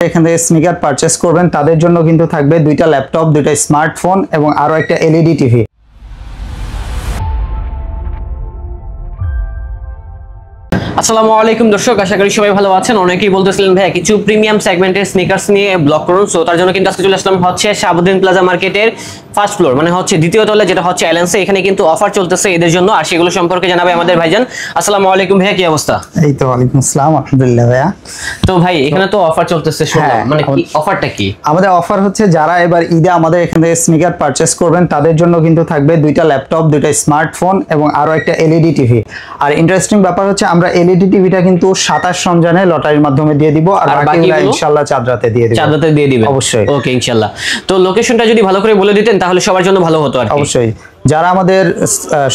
এখান থেকে sneaker purchase করবেন তাদের জন্য কিন্তু থাকবে দুইটা ল্যাপটপ, দুইটা স্মার্টফোন এবং আরো একটা এলইডি টিভি। আসসালামু আলাইকুম দর্শক, আশা করি সবাই ভালো আছেন। অনেকেই বলতেছিলেন ভাই কিছু প্রিমিয়াম সেগমেন্টের স্নিকার্স নিয়ে ব্লগ করুন, সো তার জন্য কিন্তু আজকে চলে আসলাম হচ্ছে শাহাবুদ্দিন প্লাজা মার্কেটের ফার্স্ট ফ্লোর, মানে হচ্ছে দ্বিতীয় তলা, যেটা হচ্ছে অ্যালেন্সে। এখানে কিন্তু অফার চলতেছে এদের জন্য, আর সেগুলো সম্পর্কে জানাবে আমাদের ভাইজান। আসসালামু আলাইকুম ভাইয়া, কি অবস্থা? এই তো ওয়ালাইকুম আসসালাম, আলহামদুলিল্লাহ ভাইয়া। তো ভাই এখানে তো অফার চলতেছে, মানে কি অফারটা কি? আমাদের অফার হচ্ছে যারা এবার ঈদে আমাদের এখান থেকে স্নিকার পারচেজ করবেন তাদের জন্য কিন্তু থাকবে দুইটা ল্যাপটপ, দুইটা স্মার্টফোন এবং আরো একটা এলইডি টিভি। আর ইন্টারেস্টিং ব্যাপার হচ্ছে আমরা এলইডি টিভিটা কিন্তু 27 রমজানে লটারির মাধ্যমে দিয়ে দিব, আর বাকিগুলো ইনশাআল্লাহ চাঁদরাতে দিয়ে দিব। চাঁদরাতে দিয়ে দিবেন অবশ্যই। ওকে ইনশাআল্লাহ। তো লোকেশনটা যদি ভালো করে বলে দিতেন তাহলে সবার জন্য ভালো হতো আর কি। অবশ্যই। যারা আমাদের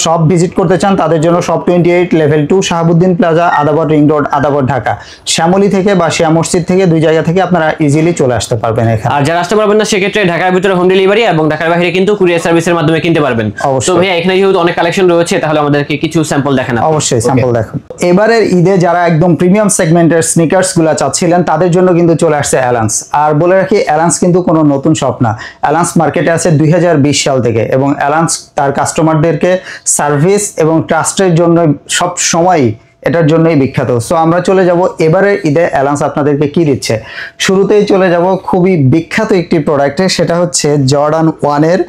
শপ ভিজিট করতে চান তাদের জন্য shop 28 level 2 Shahabuddin plaza, Adabor ring road, Adabor, Dhaka. Shyamoli থেকে বা শিয়া মসজিদ থেকে দুই জায়গা থেকে আপনারা ইজিলি চলে আসতে পারবেন এখানে। আর যারা আসতে পারবেন না সেক্ষেত্রে ঢাকার ভিতরে হোম ডেলিভারি এবং ঢাকার বাইরে কিন্তু কুরিয়ার সার্ভিসের মাধ্যমে কিনতে পারবেন। তো ভাইয়া এখানে যেহেতু অনেক কালেকশন রয়েছে, তাহলে আমাদেরকে কিছু স্যাম্পল দেখান। অবশ্যই স্যাম্পল দেখুন। এবারের ঈদে যারা একদম প্রিমিয়াম সেগমেন্টের স্নিকার্স গুলা চাচ্ছিলেন তাদের জন্য কিন্তু চলে আসছে অ্যালান্স। আর বলে রাখি, অ্যালান্স কিন্তু কোনো নতুন শপ না। অ্যালান্স মার্কেটে আছে 2020 সাল থেকে, এবং অ্যালান্স তার কাস্টমারদের সার্ভিস এবং ট্রাস্টের জন্য সব সময় এটার জন্যই বিখ্যাত। সো আমরা চলে যাব এবারে ঈদে অ্যালান্স আপনাদেরকে কি দিচ্ছে। শুরুতেই চলে যাব খুবই বিখ্যাত একটি প্রোডাক্টে, সেটা হচ্ছে জর্ডান 1 এর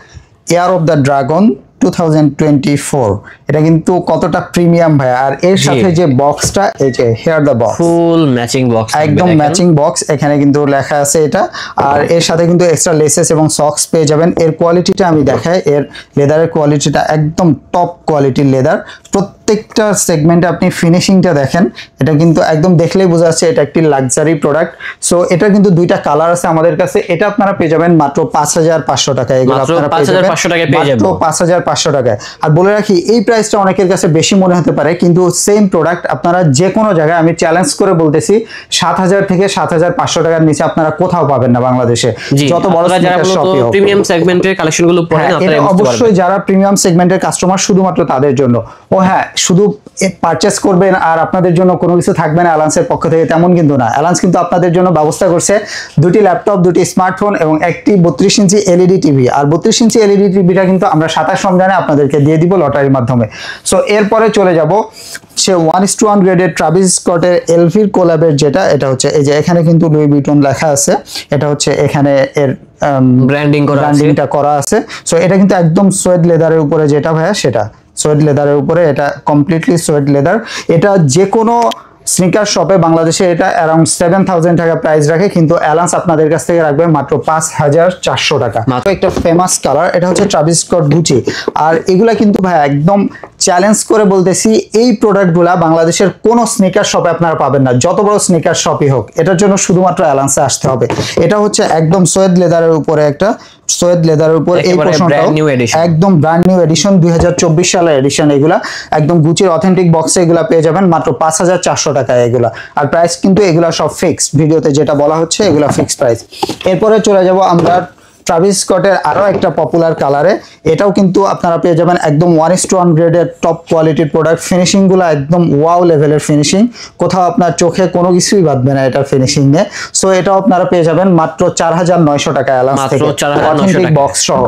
এয়ার অফ দ্য ড্রাগন 2024। এটা কিন্তু কতটা প্রিমিয়াম ভাই। আর এর সাথে যে বক্সটা, এই যে here the box, full matching box, একদম ম্যাচিং বক্স, এখানে কিন্তু লেখা আছে এটা। আর এর সাথে কিন্তু এক্সট্রা লেসেস এবং সক্স পেয়ে যাবেন। এর কোয়ালিটিটা আমি দেখাই, এর লেদারের কোয়ালিটিটা একদম টপ কোয়ালিটির লেদার। প্রত্যেকটা সেগমেন্টে আপনি ফিনিশিংটা দেখেন, এটা কিন্তু একদম দেখলেই বোঝা যাচ্ছে এটা একটি লাক্সারি প্রোডাক্ট। সো এটা কিন্তু দুইটা কালার আছে আমাদের কাছে। এটা আপনারা পেয়ে যাবেন মাত্র 5500 টাকায়। এগুলো আপনারা পেয়ে যাবেন মাত্র 5500 টাকায়। আর বলে রাখি, এই প্রাইসটা অনেকের কাছে বেশি মনে হতে পারে, কিন্তু সেম প্রোডাক্ট আপনারা যে কোনো জায়গায়, আমি চ্যালেঞ্জ করে বলতেছি, 7000 থেকে 7500 টাকার নিচে আপনারা কোথাও পাবেন না বাংলাদেশে, যত বড় শপই হোক। প্রিমিয়াম সেগমেন্টের কালেকশনগুলো পড়েন আপনারা। অবশ্যই যারা প্রিমিয়াম সেগমেন্টের কাস্টমার, শুধুমাত্র তাদের জন্য। ও হ্যাঁ, শুধু পারচেস করবেন আর আপনাদের জন্য কোনো কিছু থাকবে না অ্যালান্সের পক্ষ থেকে, তেমন কিন্তু না। অ্যালান্স কিন্তু আপনাদের জন্য ব্যবস্থা করছে দুটি ল্যাপটপ, দুটি স্মার্টফোন এবং একটি 32 ইঞ্চি এলইডি টিভি। আর 32 ইঞ্চি এলইডি টিভিটা কিন্তু আমরা 27 রমজানে আপনাদেরকে দিয়ে দিব লটারির মাধ্যমে। সো এরপরে চলে যাব সে 1:1 গ্রেডের ট্রাভিস স্কটের এলভির কোলাবের, যেটা এটা হচ্ছে এই যে এখানে কিন্তু লুই ভিটন লেখা আছে। এটা হচ্ছে এখানে এর ব্র্যান্ডিংটা করা আছে। সো এটা কিন্তু একদম সোয়েড লেদারের উপরে, যেটা ভাইয়া সেটা সোয়েড লেদারের উপরে, এটা কমপ্লিটলি সোয়েড লেদার। এটা যে কোনো স্নিকার শপে বাংলাদেশে এটা অ্যারাউন্ড 7000 টাকা প্রাইস রাখে, কিন্তু অ্যালান্স আপনাদের কাছ থেকে রাখবে মাত্র 5400 টাকা। একটা ফেমাস কালার, এটা হচ্ছে ট্রাভিস স্কট গুচি। আর এগুলা কিন্তু ভাই একদম চ্যালেঞ্জ করে বলতেছি, এই প্রোডাক্টগুলা বাংলাদেশের কোনো স্নিকার শপে আপনারা পাবেন না, যত বড় স্নিকার শপই হোক। এটার জন্য শুধুমাত্র অ্যালান্সে আসতে হবে। এটা হচ্ছে একদম সোয়েড লেদারের উপরে, একটা সোয়েড লেদারের উপর এই পোর্শনটাও একদম ব্র্যান্ড নিউ এডিশন, 2024 সালের এডিশন। এগুলা একদম গুচির অথেন্টিক বক্সে এগুলা পেয়ে যাবেন মাত্র 5400 টাকায় এগুলা। আর প্রাইস কিন্তু এগুলা সব ফিক্সড, ভিডিওতে যেটা বলা হচ্ছে এগুলা ফিক্সড প্রাইস। এরপরে চলে যাব আমরা ট্রাভিস স্কটের আরো একটা পপুলার কালারে। এটাও কিন্তু আপনারা পেয়ে যাবেন একদম 1:1 গ্রেডের টপ কোয়ালিটির প্রোডাক্ট। ফিনিশিং গুলো একদম ওয়াও লেভেলের ফিনিশিং, কোথাও আপনার চোখে কোনো কিছুই বাঁধবে না এটার ফিনিশিং নিয়ে। সো এটাও আপনারা পেয়ে যাবেন মাত্র 4900 টাকা অ্যালান্স থেকে, অথেন্টিক বক্স সহ।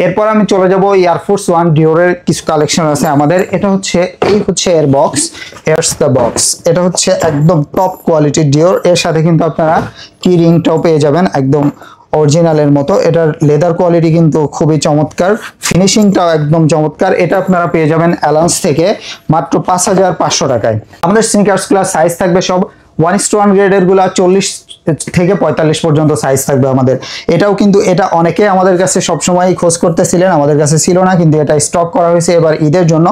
এরপর আমি চলে যাব এয়ারফোর্স 1 ডিওরের কিছু কালেকশন আছে আমাদের। এটা হচ্ছে এই হচ্ছে এর বক্স, হেয়ারস দ্য বক্স। এটা হচ্ছে একদম টপ কোয়ালিটির ডিওর। এর সাথে কিন্তু আপনারা কি রিংটাও পেয়ে যাবেন একদম অরিজিনালের মতো। এটার লেদার কোয়ালিটি কিন্তু খুবই চমৎকার, ফিনিশিংটাও একদম চমৎকার। এটা আপনারা পেয়ে যাবেন অ্যালান্স থেকে মাত্র 5500 টাকায়। আমাদের স্নিকার্স গুলা সাইজ থাকবে সব 1:1 গ্রেডের গুলা 40 থেকে 45 পর্যন্ত সাইজ থাকবে আমাদের। এটাও কিন্তু এটা অনেকে আমাদের কাছে সবসময় খোঁজ করতেছিলেন, আমাদের কাছে ছিল না, কিন্তু এটা স্টক করা হয়েছে এবার ঈদের জন্য।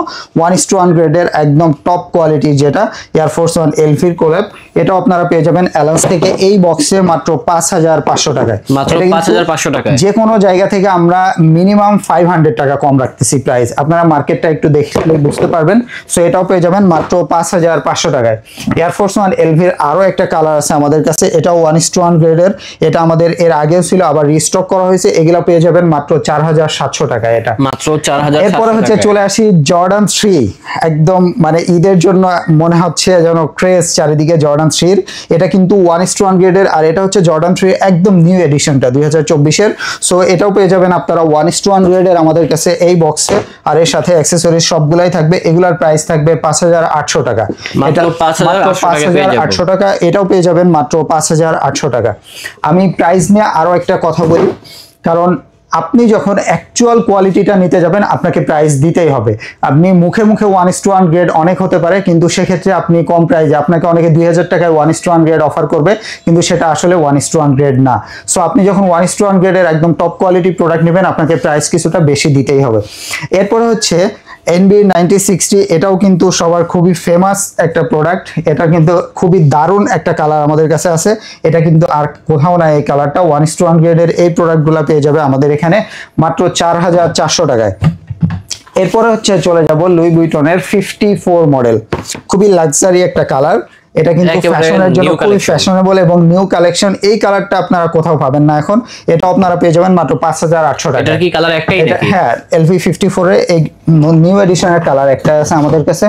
1:1 গ্রেডের একদম টপ কোয়ালিটি, যেটা এয়ারফোর্স 1 এলভির কোল্যাব। এটাও আপনারা পেয়ে যাবেন অ্যালান্স থেকে এই বক্সে মাত্র 5500 টাকায়। মাত্র 5500 টাকায়। যে কোনো জায়গা থেকে আমরা মিনিমাম 500 টাকা কম রাখতেছি প্রাইস, আপনারা মার্কেটটা একটু দেখলে বুঝতে পারবেন। সো এটাও পেয়ে যাবেন মাত্র 5500 টাকায়। এয়ারফোর্স 1 এলভির আরো একটা কালার আছে আমাদের কাছে, এটাও 1:1 গ্রেডের। এটা আমাদের এর আগেও ছিল, আবার রিস্টক করা হয়েছে। এগুলো পেয়ে যাবেন মাত্র 4700 টাকা। এটা মাত্র 4700। এরপরে হচ্ছে চলে আসি জর্ডান 3। একদম মানে ঈদের জন্য মনে হচ্ছে যেন ক্রেজ চারিদিকে জর্ডান 3-র। এটা কিন্তু 1:1 গ্রেডের, আর এটা হচ্ছে জর্ডান 3 একদম নিউ এডিশনটা 2024-এর। সো এটাও পেয়ে যাবেন আপনারা 1:1 গ্রেডের আমাদের কাছে এই বক্সে, আর এর সাথে অ্যাকসেসরিজ সবগুলাই থাকবে। এগুলার প্রাইস থাকবে 5800 টাকা। মাত্র 5800 টাকা। এটাও পেয়ে যাবেন মাত্র 5800 টাকা। আমি প্রাইস নিয়ে আরো একটা কথা বলি, কারণ আপনি যখন অ্যাকচুয়াল কোয়ালিটিটা নিতে যাবেন আপনাকে প্রাইস দিতেই হবে। আপনি মুখে মুখে 1:1 গ্রেড অনেক হতে পারে, কিন্তু সেক্ষেত্রে আপনি কম প্রাইসে, আপনাকে অনেকে 2000 টাকায় 1:1 গ্রেড অফার করবে, কিন্তু সেটা আসলে 1:1 গ্রেড না। সো আপনি যখন 1:1 গ্রেডের একদম টপ কোয়ালিটি প্রোডাক্ট নেবেন আপনাকে প্রাইস কিছুটা বেশি দিতেই হবে। এরপরে হচ্ছে NB 9060। এটাও কিন্তু সবার খুবই ফেমাস একটা প্রোডাক্ট। এটা কিন্তু খুবই দারুণ একটা কালার আমাদের কাছে আছে। এটা কিন্তু আর কোথাও নাই এই কালারটা। 1:1 গ্রেডের এই প্রোডাক্টগুলো পেয়ে যাবে আমাদের এখানে মাত্র 4400 টাকায়। এরপরে হচ্ছে চলে যাব লুই ভিটনের 54 মডেল। খুবই লাক্সারি একটা কালার। এটা কিন্তু ফ্যাশনের জন্য খুবই ফ্যাশনেবল এবং নিউ কালেকশন। এই কালারটা আপনারা কোথাও পাবেন না এখন। এটা আপনারা পেয়ে যাবেন মাত্র 5800 টাকা। এটা কি কালার একটাই নাকি? হ্যাঁ, LV 54 এর এই নিউ এডিশনের কালার একটা আছে আমাদের কাছে।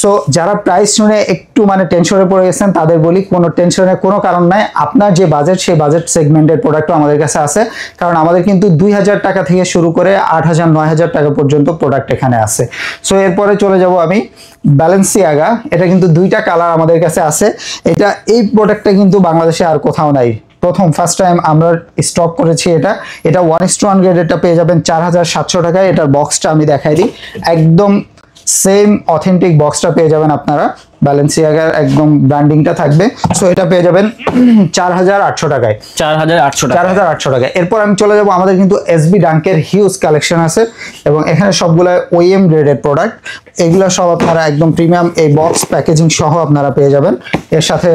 সো যারা প্রাইস শুনে একটু মানে টেনশনে পড়ে গেছেন তাদের বলি, কোনো টেনশনের কোনো কারণ নাই। আপনার যে বাজেট সেই বাজেট সেগমেন্টের প্রোডাক্টও আমাদের কাছে আছে, কারণ আমাদের কিন্তু 2000 টাকা থেকে শুরু করে 8000 9000 টাকা পর্যন্ত প্রোডাক্ট এখানে আছে। সো এরপরে চলে যাব আমি ব্যালেন্সিয়াগা। এটা কিন্তু দুইটা কালার আমাদের কাছে আছে। এটা এই প্রোডাক্টটা কিন্তু বাংলাদেশে আর কোথাও নাই, ফার্স্ট টাইম আমরা স্টক করেছি। এটা 1:1 গ্রেড। এটা পেয়ে যাবেন 4700 টাকায়। এটার বক্সটা আমি দেখাই দিই, একদম সেম অথেন্টিক বক্সটা পেয়ে যাবেন আপনারা। ব্যালেন্সিয়াগার একদম ব্র্যান্ডিংটা থাকবে। সো এটা পেয়ে যাবেন 4800 টাকায়। 4800 টাকায়। এরপর আমি চলে যাব, আমাদের কিন্তু SB ডাঙ্কের হিউজ কালেকশন আছে এবং এখানে সবগুলো OEM গ্রেডের প্রোডাক্ট। এগুলো সব আপনারা একদম প্রিমিয়াম এই বক্স প্যাকেজিং সহ আপনারা পেয়ে যাবেন। এর সাথে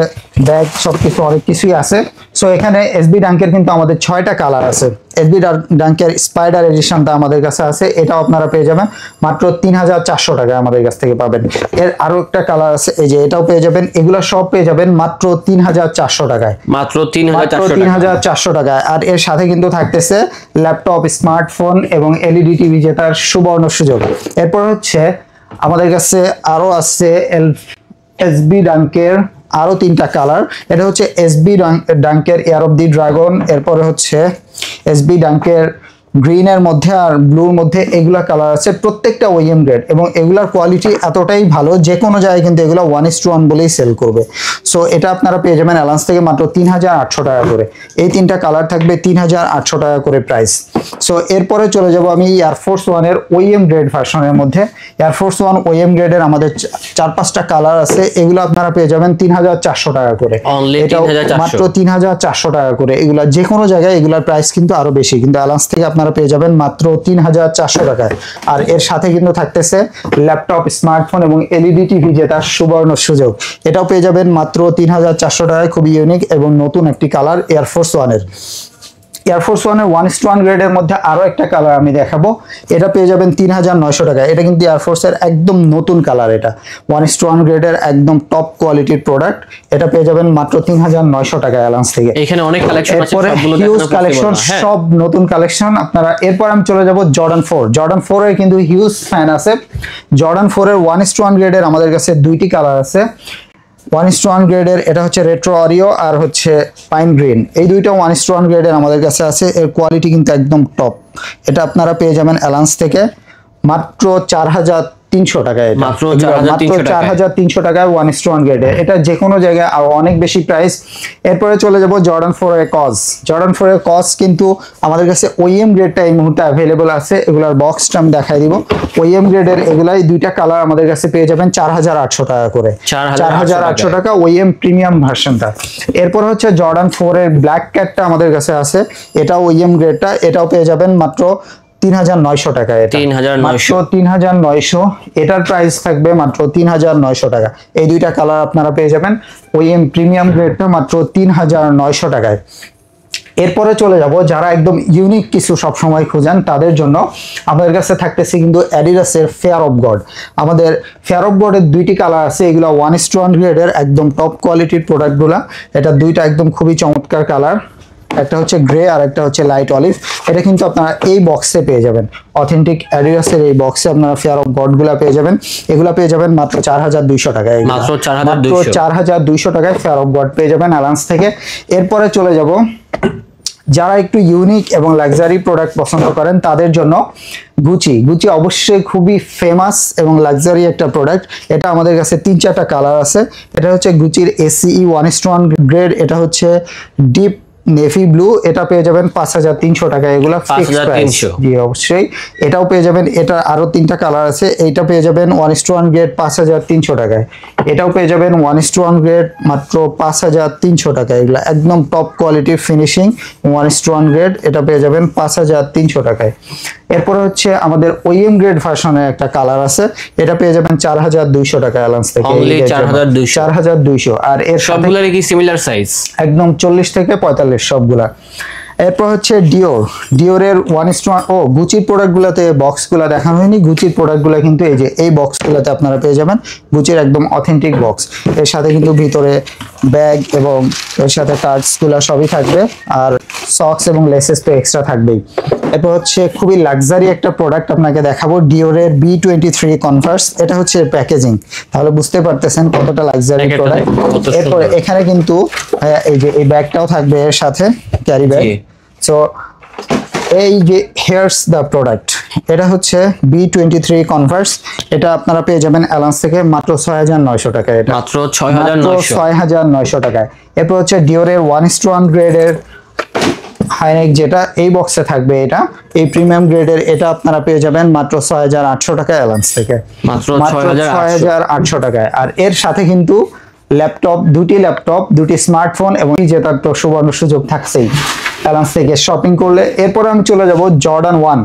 ব্যাগ সবকিছু অনেক কিছুই আছে। সো এখানে SB ডাঙ্কের কিন্তু আমাদের 6টা কালার আছে। SB ডাঙ্কের স্পাইডার এডিশনটা আমাদের কাছে আছে। এটাও আপনারা পেয়ে যাবেন মাত্র 3400 টাকায় আমাদের কাছ থেকে পাবেন। এর আরো একটা কালার আছে, এই যে এটাও পেয়ে যাবেন। এগুলো সব পেয়ে যাবেন মাত্র 3400 টাকায়। মাত্র 3400 টাকায়। আর এর সাথে কিন্তু থাকতেছে ল্যাপটপ, স্মার্টফোন এবং LED টিভি জেতার সুবর্ণ সুযোগ। এরপর হচ্ছে আমাদের কাছে আরো আছে SB ডাঙ্কের আরো 3টা কালার। এটা হচ্ছে SB ডাঙ্কের এয়ার অফ দি ড্রাগন। এরপরে হচ্ছে SB ডাঙ্কের গ্রিনের মধ্যে আর ব্লুর মধ্যে এগুলা কালার আছে। প্রত্যেকটা OEM গ্রেড এবং এগুলার কোয়ালিটি এতটাই ভালো, যে কোনো জায়গায় কিন্তু এগুলো 1:1 বলেই সেল করবে। সো এটা আপনারা পেয়ে যাবেন অ্যালান্স থেকে মাত্র 3800 টাকা করে। এই 3টা কালার থাকবে 3800 টাকা করে প্রাইস। সো এরপরে চলে যাব আমি এয়ারফোর্স 1 এর OEM গ্রেড ভার্সনের মধ্যে। এয়ারফোর্স 1 OEM গ্রেডের আমাদের 4-5টা কালার আছে। এগুলো আপনারা পেয়ে যাবেন 3400 টাকা করে। এটা মাত্র 3400 টাকা করে। এগুলা যে কোনো জায়গায় এগুলার প্রাইস কিন্তু আরো বেশি, কিন্তু অ্যালান্স থেকে আপনারা পেয়ে যাবেন মাত্র 3400 টাকায়। আর এর সাথে কিন্তু থাকতেছে ল্যাপটপ, স্মার্টফোন এবং LED টিভি জেতার সুবর্ণ সুযোগ। এটাও পেয়ে যাবেন মাত্র 3400 টাকায়। খুবই ইউনিক এবং নতুন একটি কালার এয়ারফোর্স 1 এর। এয়ারফোর্স 1 এর 1:1 গ্রেডের মধ্যে আরো একটা কালার আমি দেখাবো। এটা পেয়ে যাবেন 3900 টাকায়। এটা কিন্তু এয়ারফোর্সের একদম নতুন কালার। এটা 1:1 গ্রেডের একদম টপ কোয়ালিটির প্রোডাক্ট। এটা পেয়ে যাবেন মাত্র 3900 টাকা অ্যালান্স থেকে। এখানে অনেক কালেকশন আছে, সবগুলো হিউজ কালেকশন, সব নতুন কালেকশন আপনারা। এরপর আমি চলে যাব জর্ডান 4। জর্ডান 4 এর কিন্তু হিউজ ফ্যান আছে। জর্ডান 4 এর 1:1 গ্রেডের আমাদের কাছে 2টি কালার আছে। 1:1 গ্রেডের এটা হচ্ছে রেট্রো অরিও আর হচ্ছে পাইন গ্রিন। এই দুইটা 1:1 গ্রেডের আমাদের কাছে আছে। এর কোয়ালিটি কিন্তু একদম টপ। এটা আপনারা পেয়ে যাবেন অ্যালান্স থেকে মাত্র 4300 টাকায়। মাত্র 4300 টাকায় 1:1 গ্রেডে। এটা যে কোনো জায়গায় আরো অনেক বেশি প্রাইস। এরপরে চলে যাব জর্ডান 4 এর কজ। জর্ডান 4 এর কজ কিন্তু আমাদের কাছে OEM গ্রেডটা এই মুহূর্তে অ্যাভেলেবল আছে। এগুলার বক্সটা আমি দেখাই দিব। OEM গ্রেডের এগুলাই 2টা কালার আমাদের কাছে পেয়ে যাবেন 4800 টাকা করে। 4800 টাকা OEM প্রিমিয়াম ভার্সনটা। এরপর হচ্ছে জর্ডান 4 এর ব্ল্যাক ক্যাটটা আমাদের কাছে আছে। এটা OEM গ্রেডটা। এটাও পেয়ে যাবেন মাত্র 3900 টাকা। এটা মাত্র 3900। এটার প্রাইস থাকবে মাত্র 3900 টাকা। এই 2টা কালার আপনারা পেয়ে যাবেন। OEM প্রিমিয়াম গ্রেডটা মাত্র 3900 টাকায়। এরপরে চলে যাব যারা একদম ইউনিক কিছু সবসময় খোঁজেন তাদের জন্য আমাদের কাছে থাকতেছে কিন্তু অ্যাডিডাসের ফেয়ার অফ গড। আমাদের ফেয়ার অফ গডের দুইটি কালার আছে, এগুলো 1:1 গ্রেডের একদম টপ কোয়ালিটির প্রোডাক্টগুলো। এটা দুইটা একদম খুবই চমৎকার কালার, একটা হচ্ছে গ্রে আর একটা হচ্ছে লাইট অলিভ। এটা কিন্তু আপনারা এই বক্সে পেয়ে যাবেন, অথেন্টিক অ্যাডিডাসের এই বক্সে আপনারা ফেয়ার অফ গড গুলা পেয়ে যাবেন। এগুলা পেয়ে যাবেন মাত্র 4200 টাকায়, মাত্র 4200 টাকায় ফেয়ার অফ গড পেয়ে যাবেন অ্যালান্স থেকে। এরপরে চলে যাব যারা একটু ইউনিক এবং লাক্সারি প্রোডাক্ট পছন্দ করেন তাদের জন্য গুচি অবশ্যই খুবই ফেমাস এবং লাক্সারি একটা প্রোডাক্ট। এটা আমাদের কাছে 3-4টা কালার আছে। এটা হচ্ছে গুচির ACE 1:1 গ্রেড, এটা হচ্ছে ডিপ নেভি ব্লু, এটা পেয়ে যাবেন 5300 টাকা, এগুলা ফিক্সড প্রাইস। জি অবশ্যই এটাও পেয়ে যাবেন। এটা আরো 3টা কালার আছে, এইটা পেয়ে যাবেন 1:1 গ্রেড 5300 টাকায়, এটাও পেয়ে যাবেন 1:1 গ্রেড মাত্র 5300 টাকায়। এগুলা একদম টপ কোয়ালিটির ফিনিশিং 1:1 গ্রেড, এটা পেয়ে যাবেন 5300 টাকায়। এরপর হচ্ছে আমাদের OEM গ্রেড ভার্সনের একটা কালার আছে, এটা পেয়ে যাবেন 4200 টাকা অ্যালান্স থেকে, 4200। আর এর সবগুলোরই কি সিমিলার সাইজ? একদম 40 থেকে 45 সবগুলা। এরপর হচ্ছে ডিওরের 1:1 গুচির প্রোডাক্টগুলোতে বক্সগুলো দেখানো হয়নি, গুচির প্রোডাক্টগুলো কিন্তু এই যে এই বক্সগুলোতে আপনারা পেয়ে যাবেন, গুচির একদম অথেন্টিক বক্স। এর সাথে কিন্তু ভিতরে ব্যাগ এবং এর সাথে কার্ডসগুলো সবই থাকবে, আর সক্স এবং লেসেস তো এক্সট্রা থাকবেই। এরপর হচ্ছে খুবই লাক্সারি একটা প্রোডাক্ট আপনাকে দেখাবো, ডিওরের B23 কনভার্স। এটা হচ্ছে প্যাকেজিং, তাহলে বুঝতে পারতেছেন কতটা লাক্সারি প্রোডাক্ট। এরপর এখানে কিন্তু এই যে এই ব্যাগটাও থাকবে এর সাথে, ক্যারি ব্যাগ। সো এই যে হেয়ার্স দ্য প্রোডাক্ট, এটা হচ্ছে B23 কনভার্স। এটা আপনারা পেয়ে যাবেন অ্যালান্স থেকে মাত্র 6900 টাকায়, এটা মাত্র 6900 টাকায়। এরপর হচ্ছে ডিওরের 1:1 গ্রেডের হাইনেক, যেটা এই বক্সে থাকবে, এটা এই প্রিমিয়াম গ্রেডের, এটা আপনারা পেয়ে যাবেন মাত্র 6800 টাকা অ্যালান্স থেকে, মাত্র 6800 টাকায়। আর এর সাথে কিন্তু দুটি ল্যাপটপ, দুটি স্মার্টফোন এবং জেতার তো সুবর্ণ সুযোগ থাকছেই অ্যালান্স থেকে শপিং করলে। এরপর আমি চলে যাব জর্ডান 1।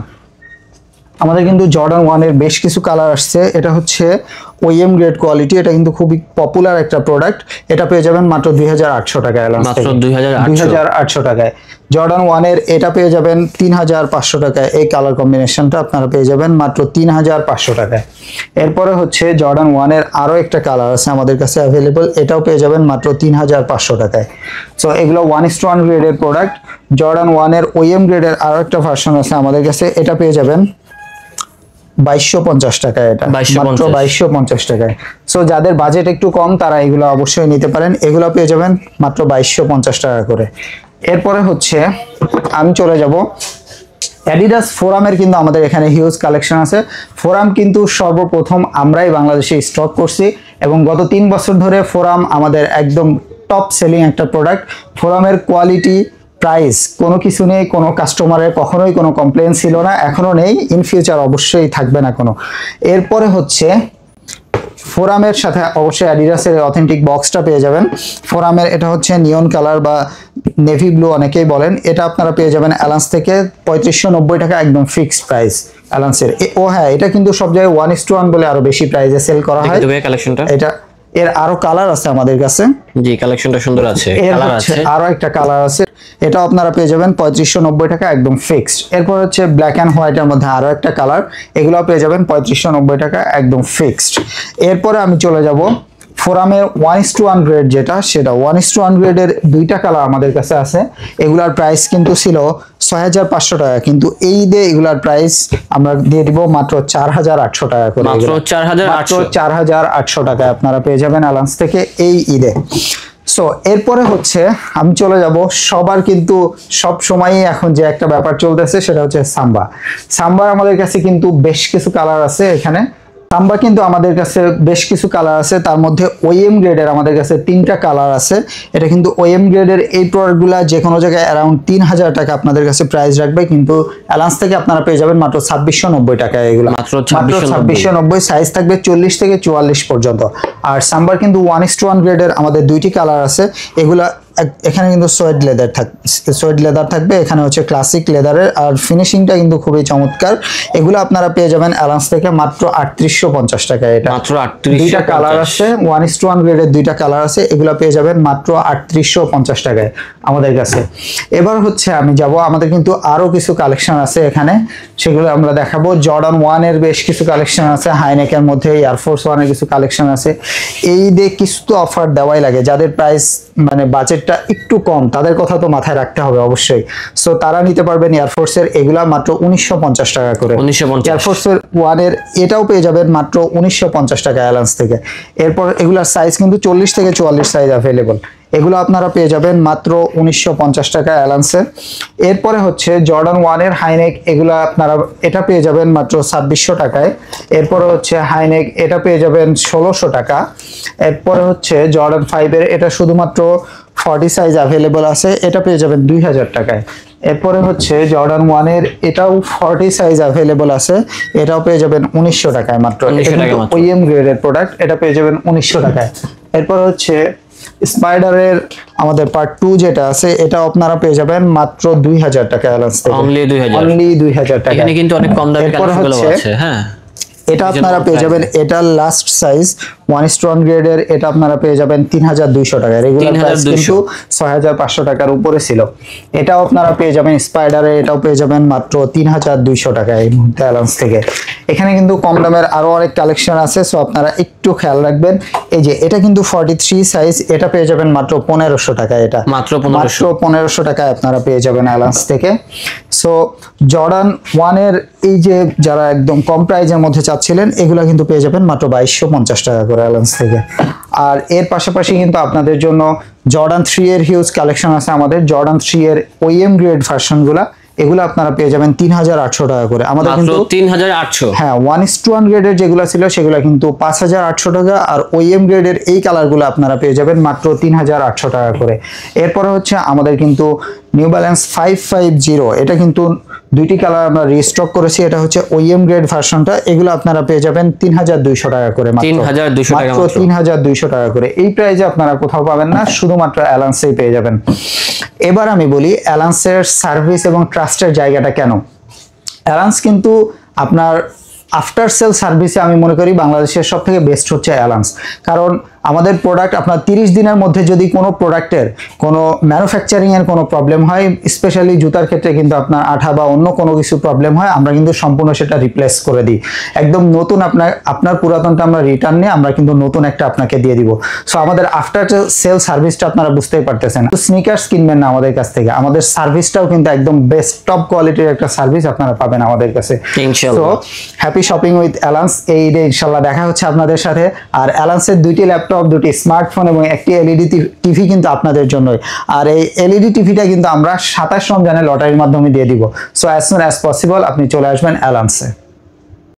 আমাদের কিন্তু জর্ডান 1 এর বেশ কিছু কালার আসছে। এটা হচ্ছে OEM গ্রেড কোয়ালিটি, এটা কিন্তু খুবই পপুলার একটা প্রোডাক্ট। এটা পেয়ে যাবেন মাত্র 2800 টাকায় অ্যালান্স থেকে, মাত্র 2800 টাকায়। জর্ডান 1 এর এটা পেয়ে যাবেন 3500 টাকায়, এই কালার কম্বিনেশনটা আপনারা পেয়ে যাবেন মাত্র 3500 টাকায়। এরপরে হচ্ছে জর্ডান 1 এর আরো একটা কালার আছে আমাদের কাছে অ্যাভেলেবল, এটাও পেয়ে যাবেন মাত্র 3500 টাকায়। সো এগুলো 1:1 গ্রেডের প্রোডাক্ট। জর্ডান 1 এর OEM গ্রেডের আরো একটা ভার্সন আছে আমাদের কাছে, এটা পেয়ে যাবেন 2250 টাকায়, এটা মাত্র 2250 টাকায়। সো যাদের বাজেট একটু কম তারা এগুলো অবশ্যই নিতে পারেন, এগুলো পেয়ে যাবেন মাত্র 2250 টাকা করে। এরপরে হচ্ছে আমি চলে যাব অ্যাডিডাস ফোরামের, কিন্তু আমাদের এখানে হিউজ কালেকশন আছে। ফোরাম কিন্তু সর্বপ্রথম আমরাই বাংলাদেশে স্টক করছি এবং গত 3 বছর ধরে ফোরাম আমাদের একদম টপ সেলিং একটা প্রোডাক্ট। ফোরামের কোয়ালিটি, প্রাইস কোনো কিছু নেই, কোনো কাস্টমারের কখনোই কোনো কমপ্লেন ছিল না, এখনো নেই, ইন ফিউচার অবশ্যই থাকবে না কোনো। এরপরে হচ্ছে ফোরামের সাথে অবশ্যই অ্যাডিডাসের অথেন্টিক বক্সটা পেয়ে যাবেন। ফোরামের এটা হচ্ছে নিয়ন কালার বা নেভি ব্লু অনেকেই বলেন, এটা আপনারা পেয়ে যাবেন অ্যালান্স থেকে 3590 টাকা, একদম ফিক্সড প্রাইস অ্যালান্সের। ও হ্যাঁ, এটা কিন্তু সব জায়গায় 1:1 বলে আরো বেশি প্রাইসে সেল করা হয়। এটা এর আরো কালার আছে আমাদের কাছে, জি কালেকশনটা সুন্দর আছে, কালার আছে, আরো একটা কালার আছে, এটা আপনারা পেয়ে যাবেন 3590 টাকা, একদম ফিক্সড। এরপর হচ্ছে ব্ল্যাক এন্ড হোয়াইটের মধ্যে আরো একটা কালার, এগুলো পেয়ে যাবেন 3590 টাকা, একদম ফিক্সড। এরপরে আমি চলে যাব ফোরামের 1:1 গ্রেড, যেটা সেটা 1:1 গ্রেডের দুইটা কালার আমাদের কাছে আছে। এগুলার প্রাইস কিন্তু ছিল 6500 টাকা, কিন্তু এই ঈদে এগুলার প্রাইস আমরা দিয়ে দিব মাত্র 4800 টাকা করে, মাত্র 4800 টাকায় আপনারা পেয়ে যাবেন অ্যালান্স থেকে এই ঈদে। সো এরপরে হচ্ছে আমি চলে যাব সবার কিন্তু সব সময়ই এখন যে একটা ব্যাপার চলতেছে, সেটা হচ্ছে সাম্বার আমাদের কাছে কিন্তু বেশ কিছু কালার আছে। এখানে সাম্বা কিন্তু আমাদের কাছে বেশ কিছু কালার আছে, তার মধ্যে OEM গ্রেডের আমাদের কাছে 3টা কালার আছে। এটা কিন্তু OEM গ্রেডের এই প্রোডাক্টগুলো যে কোনো জায়গায় অ্যারাউন্ড 3000 টাকা আপনাদের কাছে প্রাইস রাখবে, কিন্তু অ্যালান্স থেকে আপনারা পেয়ে যাবেন মাত্র 2690 টাকায়। এগুলো মাত্র 2690, সাইজ থাকবে 40 থেকে 44 পর্যন্ত। আর সাম্বার কিন্তু 1:1 গ্রেডের আমাদের দুইটি কালার আছে, এগুলা এখানে কিন্তু সোয়েড লেদার থাকবে, এখানে হচ্ছে ক্লাসিক লেদারের, আর ফিনিশিংটা কিন্তু খুবই চমৎকার। এগুলো আপনারা পেয়ে যাবেন অ্যালান্স থেকে মাত্র 3850 টাকায়। এটা মাত্র 3850। দুইটা কালার আছে, 1:1 গ্রেডের দুইটা কালার আছে, এগুলো পেয়ে যাবেন মাত্র 3850 টাকায় আমাদের কাছে। এবার হচ্ছে আমি যাব, আমাদের কিন্তু আরো কিছু কালেকশন আছে এখানে, সেগুলো আমরা দেখাবো। জর্ডান 1 এর বেশ কিছু কালেকশন আছে, হাইনেকের মধ্যে এয়ারফোর্স 1 এর কিছু কালেকশন আছে। এই দিয়ে কিছু তো অফার দেওয়াই লাগে, যাদের প্রাইস মানে বাজেটটা একটু কম তাদের কথা তো মাথায় রাখতে হবে অবশ্যই। সো তারা নিতে পারবেন এয়ারফোর্স এর এগুলা মাত্র 1950 টাকা করে। 1950। এয়ারফোর্স এর 1 এর এটাও পেয়ে যাবেন মাত্র 1950 টাকা অ্যালান্স থেকে। এরপর এগুলার সাইজ কিন্তু 40 থেকে 44 সাইজ অ্যাভেলেবল। এগুলো আপনারা পেয়ে যাবেন মাত্র 1950 টাকা অ্যালান্সে। এরপরে হচ্ছে জর্ডান 1 এর হাইনেক, এগুলো আপনারা এটা পেয়ে যাবেন মাত্র 2600 টাকায়। এরপরে হচ্ছে হাইনেক, এটা পেয়ে যাবেন 1600 টাকা। এরপরে হচ্ছে জর্ডান 5 এর, এটা শুধুমাত্র 40 সাইজ অ্যাভেলেবল আছে, এটা পেয়ে যাবেন 2000 টাকায়। এরপরে হচ্ছে জর্ডান 1 এর, এটাও 40 সাইজ অ্যাভেলেবল আছে, এটাও পেয়ে যাবেন 1900 টাকায় মাত্র। এটা কিন্তু ওইএম গ্রেডের প্রোডাক্ট, এটা পেয়ে যাবেন 1900 টাকায়। এরপর হচ্ছে স্পাইডারের আমাদের পার্ট 2 যেটা আছে, এটা আপনারা পেয়ে যাবেন মাত্র 2000 টাকা অ্যালান্স থেকে। অনলি 2000 টাকা। এখানে কিন্তু অনেক কম দামে কালেকশনগুলো আছে। হ্যাঁ, এটা আপনারা পেয়ে যাবেন, এটা লাস্ট সাইজ 1:1 গ্রেডের, এটা আপনারা পেয়ে যাবেন 3200 টাকায়। রেগুলার প্রাইস কিন্তু 6500 টাকার উপরে ছিল। এটাও আপনারা পেয়ে যাবেন স্পাইডারে, এটাও পেয়ে যাবেন মাত্র 3200 টাকায় এই মুহূর্তে অ্যালান্স থেকে। এখানে কিন্তু কম দামের আরো অনেক কালেকশন আছে, সো আপনারা একটু খেয়াল রাখবেন। এই যে এটা কিন্তু 43 সাইজ, এটা পেয়ে যাবেন মাত্র 1500 টাকায়। এটা মাত্র 1500 টাকায় আপনারা পেয়ে যাবেন অ্যালান্স থেকে। সো জর্ডান 1 এর এই যে যারা একদম কম প্রাইজের মধ্যে চাচ্ছিলেন, এগুলা কিন্তু পেয়ে যাবেন মাত্র 2250 টাকা করে অ্যালান্স থেকে। আর এর পাশাপাশি কিন্তু আপনাদের জন্য জর্ডান 3 এর হিউজ কালেকশন আছে আমাদের। জর্ডান 3 এর ওইএম গ্রেড ভার্সনগুলা, এগুলো আপনারা পেয়ে যাবেন 3800 টাকা করে। আমাদের কিন্তু 3800। হ্যাঁ, 1:1 গ্রেডের যেগুলো ছিল সেগুলো কিন্তু 5800 টাকা, আর ওইএম গ্রেডের এই কালারগুলো আপনারা পেয়ে যাবেন মাত্র 3800 টাকা করে। এরপরে হচ্ছে আমাদের কিন্তু নিউ ব্যালেন্স 550, এটা কিন্তু দুইটি কালার আমরা রিস্টক করেছি, এটা হচ্ছে ওইএম গ্রেড ভার্সনটা, এগুলো আপনারা পেয়ে যাবেন 3200 টাকা করে। মাত্র 3200 টাকা করে। এই প্রাইসে আপনারা কোথাও পাবেন না, শুধুমাত্র অ্যালান্সেই পেয়ে যাবেন। এবার আমি বলি অ্যালান্সের সার্ভিস এবং ট্রাস্টের জায়গাটা কেন। অ্যালান্স কিন্তু আপনার আফটার সেল সার্ভিসে আমি মনে করি বাংলাদেশের সব থেকে বেস্ট হচ্ছে অ্যালান্স। কারণ আমাদের প্রোডাক্ট আপনার 30 দিনের মধ্যে যদি কোনো প্রোডাক্টের কোনো ম্যানুফ্যাকচারিং এর কোনো প্রবলেম হয়, স্পেশালি জুতার ক্ষেত্রে কিন্তু আপনার আঠা বা অন্য কোনো কিছু প্রবলেম হয়, আমরা কিন্তু সম্পূর্ণ সেটা রিপ্লেস করে দিই। একদম নতুন আপনার পুরাতনটা আমরা রিটার্ন নিয়ে আমরা কিন্তু নতুন একটা আপনাকে দিয়ে দিব। সো আমাদের আফটার সেল সার্ভিসটা আপনারা বুঝতেই পারতেছেন। স্নিকার্স কিনবেন না আমাদের কাছ থেকে, আমাদের সার্ভিসটাও কিন্তু একদম বেস্ট টপ কোয়ালিটির একটা সার্ভিস আপনারা পাবেন আমাদের কাছে। ইনশাআল্লাহ। So happy shopping with Alan's. এই ডে ইনশাআল্লাহ দেখা হচ্ছে আপনাদের সাথে। আর অ্যালান্সের দুইটি ল্যাপটপ, দুটি স্মার্টফোন এবং একটি এলইডি টিভি কিন্তু আপনাদের জন্যই। আর এই এলইডি টিভিটা কিন্তু আমরা 27 রমজানের লটারির মাধ্যমে দিয়ে দিব। So as soon as possible আপনি চলে আসবেন অ্যালান্সে।